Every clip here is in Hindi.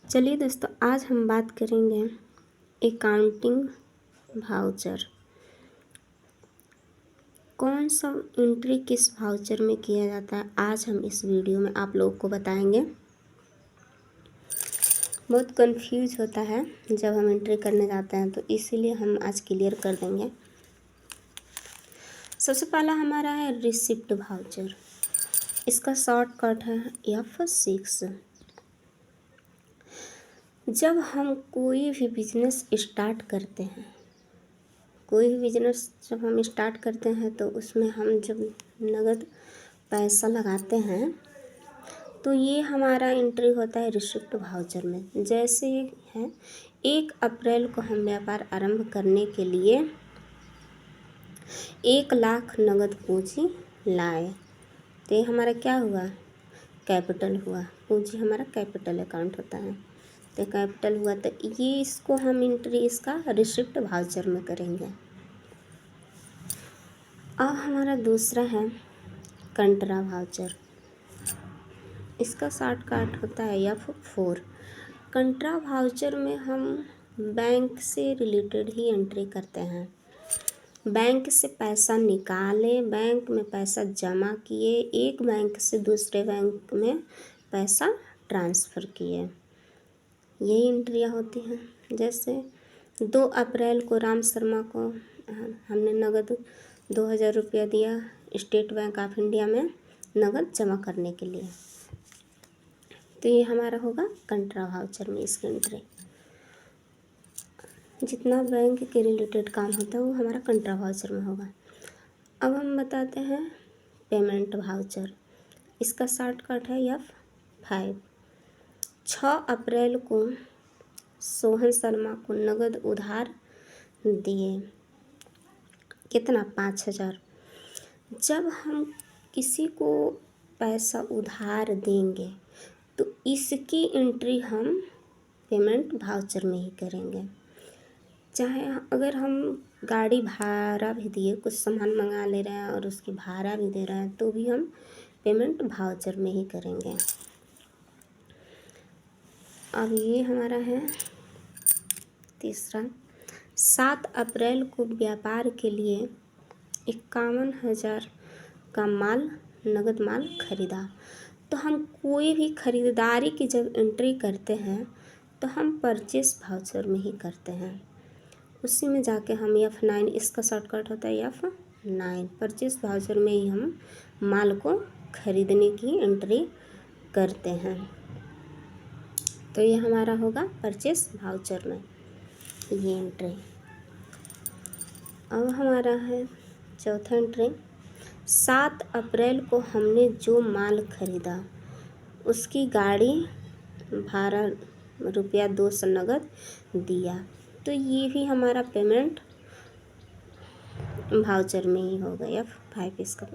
चलिए दोस्तों, आज हम बात करेंगे अकाउंटिंग वाउचर। कौन सा एंट्री किस वाउचर में किया जाता है, आज हम इस वीडियो में आप लोगों को बताएंगे। बहुत कंफ्यूज होता है जब हम एंट्री करने जाते हैं, तो इसीलिए हम आज क्लियर कर देंगे। सबसे पहला हमारा है रिसिप्ट वाउचर। इसका शॉर्टकट है F6। जब हम कोई भी बिजनेस स्टार्ट करते हैं, जब हम स्टार्ट करते हैं तो उसमें हम जब नगद पैसा लगाते हैं तो ये हमारा एंट्री होता है रिसिप्ट वाउचर में। जैसे है 1 अप्रैल को हम व्यापार आरंभ करने के लिए 1 लाख नगद पूंजी लाए, तो ये हमारा क्या हुआ, कैपिटल हुआ। पूंजी हमारा कैपिटल अकाउंट होता है, तो कैपिटल हुआ, तो ये इसको हम एंट्री इसका रिसिप्ट वाउचर में करेंगे। अब हमारा दूसरा है कंट्रा वाउचर। इसका शॉर्टकट होता है F4। कंट्रा वाउचर में हम बैंक से रिलेटेड ही एंट्री करते हैं। बैंक से पैसा निकाले, बैंक में पैसा जमा किए, एक बैंक से दूसरे बैंक में पैसा ट्रांसफ़र किए, यही एंट्रियाँ होती हैं। जैसे 2 अप्रैल को राम शर्मा को हमने नगद 2000 रुपया दिया स्टेट बैंक ऑफ इंडिया में नगद जमा करने के लिए, तो ये हमारा होगा कंट्रा वाउचर में इसकी एंट्री। जितना बैंक के रिलेटेड काम होता है वो हमारा कंट्रा वाउचर में होगा। अब हम बताते हैं पेमेंट वाउचर। इसका शॉर्टकट है F5। 6 अप्रैल को सोहन शर्मा को नगद उधार दिए, कितना, 5000। जब हम किसी को पैसा उधार देंगे तो इसकी एंट्री हम पेमेंट वाउचर में ही करेंगे। चाहे अगर हम गाड़ी भाड़ा भी दिए, कुछ सामान मंगा ले रहे हैं और उसकी भाड़ा भी दे रहे हैं, तो भी हम पेमेंट वाउचर में ही करेंगे। अब ये हमारा है तीसरा। 7 अप्रैल को व्यापार के लिए 51,000 का माल, नगद माल खरीदा। तो हम कोई भी खरीदारी की जब एंट्री करते हैं तो हम परचेस वाउचर में ही करते हैं, उसी में जाके हम F9, इसका शॉर्टकट होता है F9। परचेस वाउचर में ही हम माल को खरीदने की एंट्री करते हैं, तो ये हमारा होगा परचेस वाउचर में ये एंट्री। अब हमारा है चौथा एंट्री। 7 अप्रैल को हमने जो माल खरीदा उसकी गाड़ी भाड़ा रुपया 200 नगद दिया, तो ये भी हमारा पेमेंट वाउचर में ही होगा F5 इसका।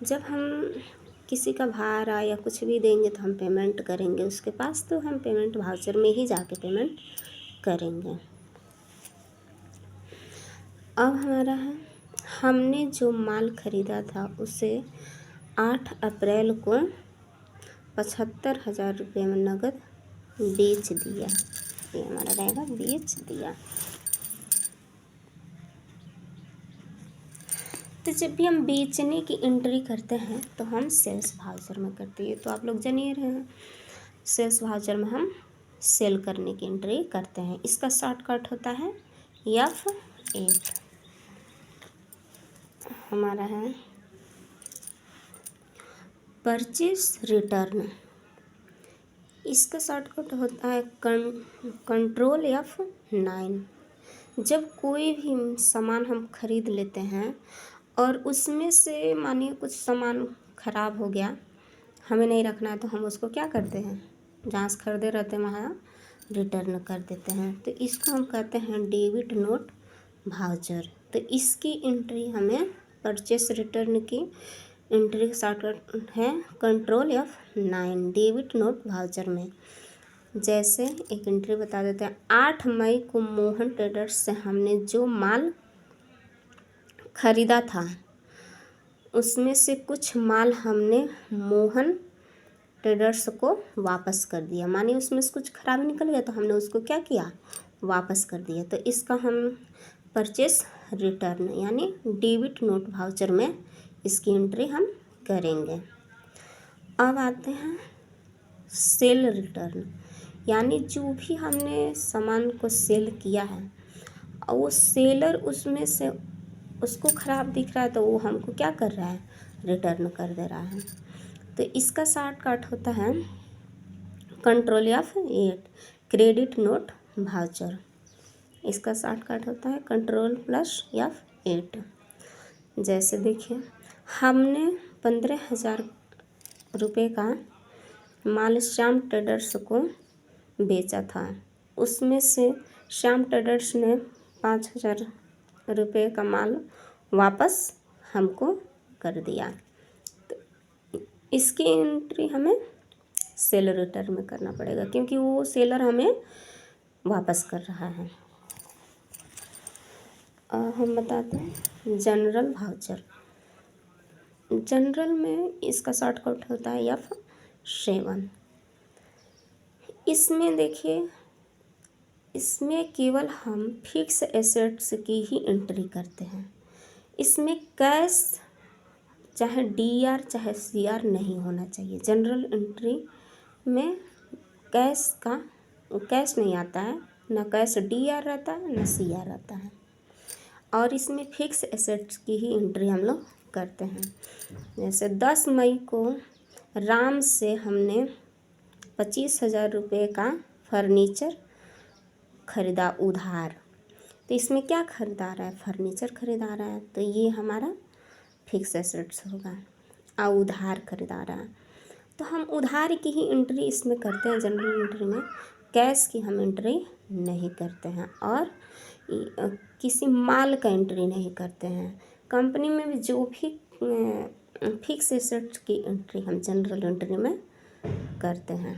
जब हम किसी का भाड़ा या कुछ भी देंगे तो हम पेमेंट करेंगे उसके पास, तो हम पेमेंट वाउचर में ही जाके पेमेंट करेंगे। अब हमारा है हमने जो माल खरीदा था उसे 8 अप्रैल को 75,000 रुपये में नगद बेच दिया, ये हमारा रहेगा बेच दिया। तो जब भी हम बेचने की एंट्री करते हैं तो हम सेल्स वाउचर में करते हैं, तो आप लोग जानिए रहे हैं सेल्स वाउचर में हम सेल करने की एंट्री करते हैं। इसका शॉर्टकट होता है F8। हमारा है परचेस रिटर्न। इसका शॉर्टकट होता है कंट्रोल F9। जब कोई भी सामान हम खरीद लेते हैं और उसमें से मानिए कुछ सामान ख़राब हो गया, हमें नहीं रखना है, तो हम उसको क्या करते हैं, जहाँ से खरीदे रहते हैं वहाँ रिटर्न कर देते हैं, तो इसको हम कहते हैं डेबिट नोट वाउचर। तो इसकी एंट्री हमें परचेस रिटर्न की एंट्री शॉर्टकट है control F9 debit note voucher में। जैसे एक एंट्री बता देते हैं। 8 मई को मोहन ट्रेडर्स से हमने जो माल खरीदा था उसमें से कुछ माल हमने मोहन ट्रेडर्स को वापस कर दिया, मानिए उसमें से कुछ खराबी निकल गया तो हमने उसको क्या किया, वापस कर दिया। तो इसका हम परचेस रिटर्न यानी डेबिट नोट वाउचर में इसकी एंट्री हम करेंगे। अब आते हैं सेल रिटर्न, यानी जो भी हमने सामान को सेल किया है और वो सेलर उसमें से उसको ख़राब दिख रहा है तो वो हमको क्या कर रहा है, रिटर्न कर दे रहा है। तो इसका शॉर्टकट होता है control F8 credit note voucher. इसका शॉर्टकट होता है कंट्रोल प्लस F8। जैसे देखिए हमने 15,000 रुपये का माल श्याम ट्रेडर्स को बेचा था, उसमें से श्याम ट्रेडर्स ने 5,000 रुपये का माल वापस हमको कर दिया। तो इसकी एंट्री हमें सेल रिटर्न में करना पड़ेगा क्योंकि वो सेलर हमें वापस कर रहा है। हम बताते हैं जनरल वाउचर। जनरल में इसका शॉर्टकट होता है F7। इसमें देखिए इसमें केवल हम फिक्स एसेट्स की ही एंट्री करते हैं। इसमें कैश चाहे DR चाहे CR नहीं होना चाहिए। जनरल एंट्री में कैश नहीं आता है, ना कैश DR रहता है ना CR रहता है। और इसमें फिक्स एसेट्स की ही एंट्री हम लोग करते हैं। जैसे 10 मई को राम से हमने 25,000 रुपये का फर्नीचर खरीदा उधार। तो इसमें क्या खरीदा रहा है, फर्नीचर खरीदा रहा है, तो ये हमारा फिक्स एसेट्स होगा। और उधार खरीदा रहा है तो हम उधार की ही एंट्री इसमें करते हैं। जनरल एंट्री में कैश की हम एंट्री नहीं करते हैं और किसी माल का एंट्री नहीं करते हैं। कंपनी में भी जो भी फिक्स एसेट्स की एंट्री हम जनरल एंट्री में करते हैं।